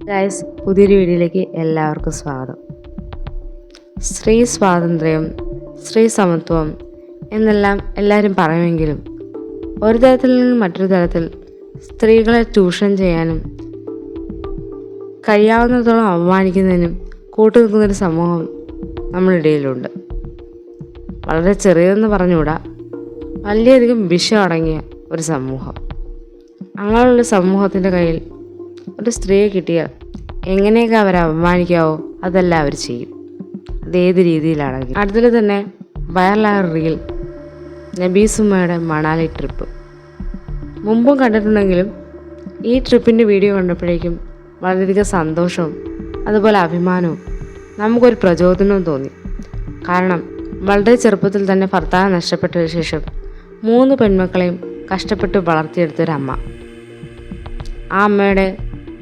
Guys, പുതിയൊരു വീഡിയോയിലേക്ക് എല്ലാവർക്കും സ്വാഗതം. സ്ത്രീ സ്വാതന്ത്ര്യം, സ്ത്രീ സമത്വം എന്നെല്ലാം എല്ലാവരും പറയുമെങ്കിലും ഒരു തരത്തിൽ നിന്ന് മറ്റൊരു തരത്തിൽ സ്ത്രീകളെ ചൂഷണം ചെയ്യാനും കഴിയാവുന്നതോളം അപമാനിക്കുന്നതിനും കൂട്ടുനിൽക്കുന്നൊരു സമൂഹം നമ്മളിടയിലുണ്ട്. വളരെ ചെറിയതെന്ന് പറഞ്ഞുകൂടാ, വളരെയധികം വിഷം അടങ്ങിയ ഒരു സമൂഹം. അങ്ങനെയുള്ള സമൂഹത്തിൻ്റെ കയ്യിൽ ഒരു സ്ത്രീയെ കിട്ടിയാൽ എങ്ങനെയൊക്കെ അവരെ അപമാനിക്കാവോ അതെല്ലാം അവർ ചെയ്യും. അതേത് രീതിയിലാണെങ്കിൽ. അടുത്തിടെ തന്നെ വൈറലായ റീൽ നബീസുമ്മയുടെ മണാലി ട്രിപ്പ്. മുമ്പും കണ്ടിട്ടുണ്ടെങ്കിലും ഈ ട്രിപ്പിൻ്റെ വീഡിയോ കണ്ടപ്പോഴേക്കും വളരെയധികം സന്തോഷവും അതുപോലെ അഭിമാനവും നമുക്കൊരു പ്രചോദനവും തോന്നി. കാരണം വളരെ ചെറുപ്പത്തിൽ തന്നെ ഭർത്താവ് നഷ്ടപ്പെട്ട ശേഷം 3 പെൺമക്കളെയും കഷ്ടപ്പെട്ട് വളർത്തിയെടുത്തൊരമ്മ. ആ അമ്മയുടെ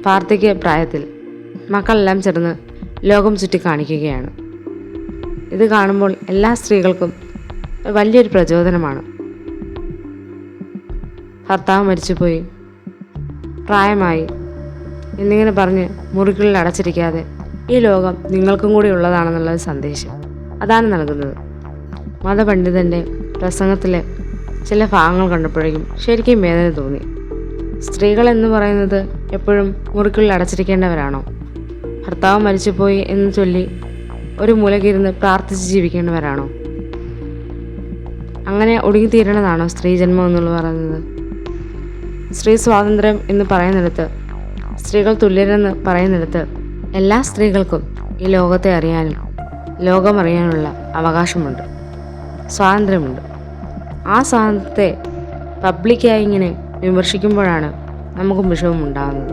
വാർദ്ധക്യ പ്രായത്തിൽ മക്കളെല്ലാം ചേർന്ന് ലോകം ചുറ്റി കാണിക്കുകയാണ്. ഇത് കാണുമ്പോൾ എല്ലാ സ്ത്രീകൾക്കും വലിയൊരു പ്രചോദനമാണ്. ഭർത്താവ് മരിച്ചുപോയി, പ്രായമായി എന്നിങ്ങനെ പറഞ്ഞ് മുറികളിൽ അടച്ചിരിക്കാതെ ഈ ലോകം നിങ്ങൾക്കും കൂടി ഉള്ളതാണെന്നുള്ളൊരു സന്ദേശം അതാണ് നൽകുന്നത്. മതപണ്ഡിതൻ്റെ പ്രസംഗത്തിലെ ചില ഭാഗങ്ങൾ കണ്ടപ്പോഴേക്കും ശരിക്കും വേദന തോന്നി. സ്ത്രീകൾ എന്ന് പറയുന്നത് എപ്പോഴും മുറിക്കുള്ളിൽ അടച്ചിരിക്കേണ്ടവരാണോ? ഭർത്താവ് മരിച്ചുപോയി എന്ന് ചൊല്ലി ഒരു മൂലകിരുന്ന് പ്രാർത്ഥിച്ച് ജീവിക്കേണ്ടവരാണോ? അങ്ങനെ ഒടുങ്ങിത്തീരണതാണോ സ്ത്രീ ജന്മം എന്നുള്ള പറയുന്നത്? സ്ത്രീ സ്വാതന്ത്ര്യം എന്ന് പറയുന്നിടത്ത്, സ്ത്രീകൾ തുല്യരെന്ന് പറയുന്നിടത്ത് എല്ലാ സ്ത്രീകൾക്കും ഈ ലോകത്തെ അറിയാനും ലോകം അറിയാനുള്ള അവകാശമുണ്ട്, സ്വാതന്ത്ര്യമുണ്ട്. ആ സ്വാതന്ത്ര്യത്തെ പബ്ലിക്കായി ഇങ്ങനെ വിമർശിക്കുമ്പോഴാണ് നമുക്കും വിഷമം ഉണ്ടാകുന്നത്.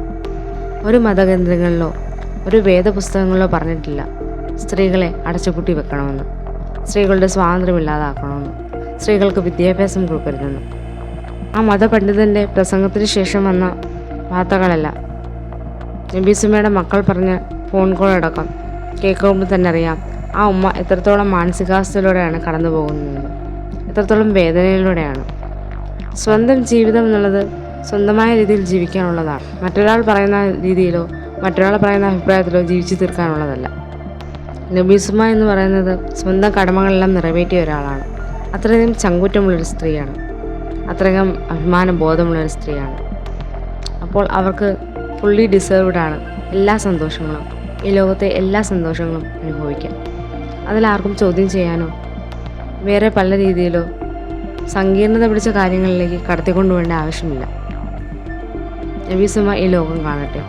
ഒരു മതകേന്ദ്രങ്ങളിലോ ഒരു വേദപുസ്തകങ്ങളിലോ പറഞ്ഞിട്ടില്ല സ്ത്രീകളെ അടച്ചുപൂട്ടി വെക്കണമെന്ന്, സ്ത്രീകളുടെ സ്വാതന്ത്ര്യം ഇല്ലാതാക്കണമെന്ന്, സ്ത്രീകൾക്ക് വിദ്യാഭ്യാസം കൊടുക്കരുതെന്ന്. ആ മതപണ്ഡിതൻ്റെ പ്രസംഗത്തിന് ശേഷം വന്ന വാർത്തകളല്ല, നബീസുമ്മയുടെ മക്കൾ പറഞ്ഞ ഫോൺ കോൾ അടക്കം കേൾക്കുമ്പോൾ തന്നെ അറിയാം ആ ഉമ്മ എത്രത്തോളം മാനസികാവസ്ഥയിലൂടെയാണ് കടന്നു പോകുന്നത്, എത്രത്തോളം വേദനയിലൂടെയാണ്. സ്വന്തം ജീവിതം എന്നുള്ളത് സ്വന്തമായ രീതിയിൽ ജീവിക്കാനുള്ളതാണ്. മറ്റൊരാൾ പറയുന്ന രീതിയിലോ മറ്റൊരാൾ പറയുന്ന അഭിപ്രായത്തിലോ ജീവിച്ചു തീർക്കാനുള്ളതല്ല. നബീസുമ്മ എന്ന് പറയുന്നത് സ്വന്തം കടമകളെല്ലാം നിറവേറ്റിയ ഒരാളാണ്. അത്രയധികം ചങ്കൂറ്റമുള്ളൊരു സ്ത്രീയാണ്, അത്രയധികം അഭിമാന ബോധമുള്ളൊരു സ്ത്രീയാണ്. അപ്പോൾ അവർക്ക് ഫുള്ളി ഡിസേർവ്ഡ് ആണ് എല്ലാ സന്തോഷങ്ങളും, ഈ ലോകത്തെ എല്ലാ സന്തോഷങ്ങളും അനുഭവിക്കാം. അതിലാർക്കും ചോദ്യം ചെയ്യാനോ വേറെ പല രീതിയിലോ സങ്കീർണത പിടിച്ച കാര്യങ്ങളിലേക്ക് കടത്തിക്കൊണ്ടുപോകേണ്ട ആവശ്യമില്ല. നബീസുമ്മ ഈ ലോകം കാണട്ടെ.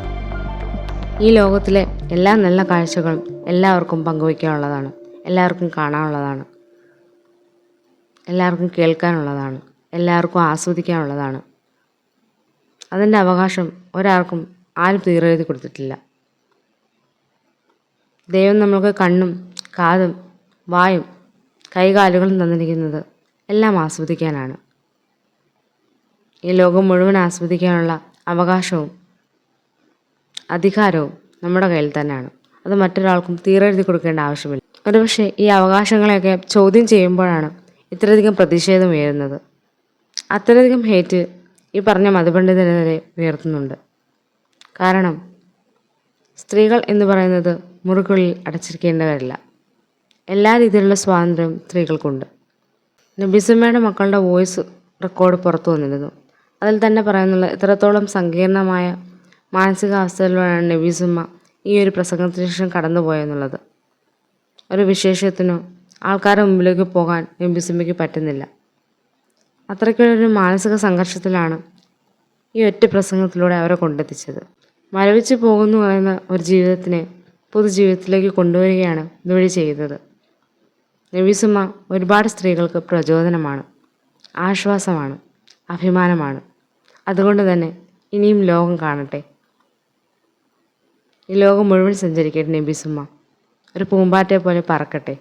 ഈ ലോകത്തിലെ എല്ലാ നല്ല കാഴ്ചകളും എല്ലാവർക്കും പങ്കുവയ്ക്കാനുള്ളതാണ്, എല്ലാവർക്കും കാണാനുള്ളതാണ്, എല്ലാവർക്കും കേൾക്കാനുള്ളതാണ്, എല്ലാവർക്കും ആസ്വദിക്കാനുള്ളതാണ്. അതിൻ്റെ അവകാശം ഒരാൾക്കും ആരും തീരെഴുതി കൊടുത്തിട്ടില്ല. ദൈവം നമ്മൾക്ക് കണ്ണും കാതും വായും കൈകാലുകളും തന്നിരിക്കുന്നത് എല്ലാം ആസ്വദിക്കാനാണ്. ഈ ലോകം മുഴുവൻ ആസ്വദിക്കാനുള്ള അവകാശവും അധികാരവും നമ്മുടെ കയ്യിൽ തന്നെയാണ്. അത് മറ്റൊരാൾക്കും തീരെഴുതി കൊടുക്കേണ്ട ആവശ്യമില്ല. ഒരുപക്ഷെ ഈ അവകാശങ്ങളെയൊക്കെ ചോദ്യം ചെയ്യുമ്പോഴാണ് ഇത്രയധികം പ്രതിഷേധം ഉയരുന്നത്. അത്രയധികം ഹേറ്റ് ഈ പറഞ്ഞ മതപണ്ഡിതനെതിരെ ഉയർത്തുന്നുണ്ട്. കാരണം സ്ത്രീകൾ എന്ന് പറയുന്നത് മുറിക്കുള്ളിൽ അടച്ചിരിക്കേണ്ടവരല്ല. എല്ലാ രീതിയിലുള്ള സ്വാതന്ത്ര്യവും സ്ത്രീകൾക്കുണ്ട്. നബീസുമ്മയുടെ മക്കളുടെ വോയിസ് റെക്കോർഡ് പുറത്തു വന്നിരുന്നു. അതിൽ തന്നെ പറയുന്നുള്ള എത്രത്തോളം സങ്കീർണമായ മാനസികാവസ്ഥയിലൂടെയാണ് നബീസുമ്മ ഈ ഒരു പ്രസംഗത്തിന് ശേഷം കടന്നുപോയെന്നുള്ളത്. ഒരു വിശേഷത്തിനോ ആൾക്കാരുടെ മുമ്പിലേക്ക് പോകാൻ നബീസുമ്മയ്ക്ക് പറ്റുന്നില്ല. അത്രയ്ക്കൊരു മാനസിക സംഘർഷത്തിലാണ് ഈ ഒറ്റ പ്രസംഗത്തിലൂടെ അവരെ കൊണ്ടെത്തിച്ചത്. മരവിച്ച് പോകുന്നു പറയുന്ന ഒരു ജീവിതത്തിനെ പൊതുജീവിതത്തിലേക്ക് കൊണ്ടുവരികയാണ് ഇതുവഴി ചെയ്യുന്നത്. നബീസുമ്മ ഒരുപാട് സ്ത്രീകൾക്ക് പ്രചോദനമാണ്, ആശ്വാസമാണ്, അഭിമാനമാണ്. അതുകൊണ്ട് തന്നെ ഇനിയും ലോകം കാണട്ടെ. ഈ ലോകം മുഴുവൻ സഞ്ചരിക്കട്ടെ നബീസുമ്മ. ഒരു പൂമ്പാറ്റയെ പോലെ പറക്കട്ടെ.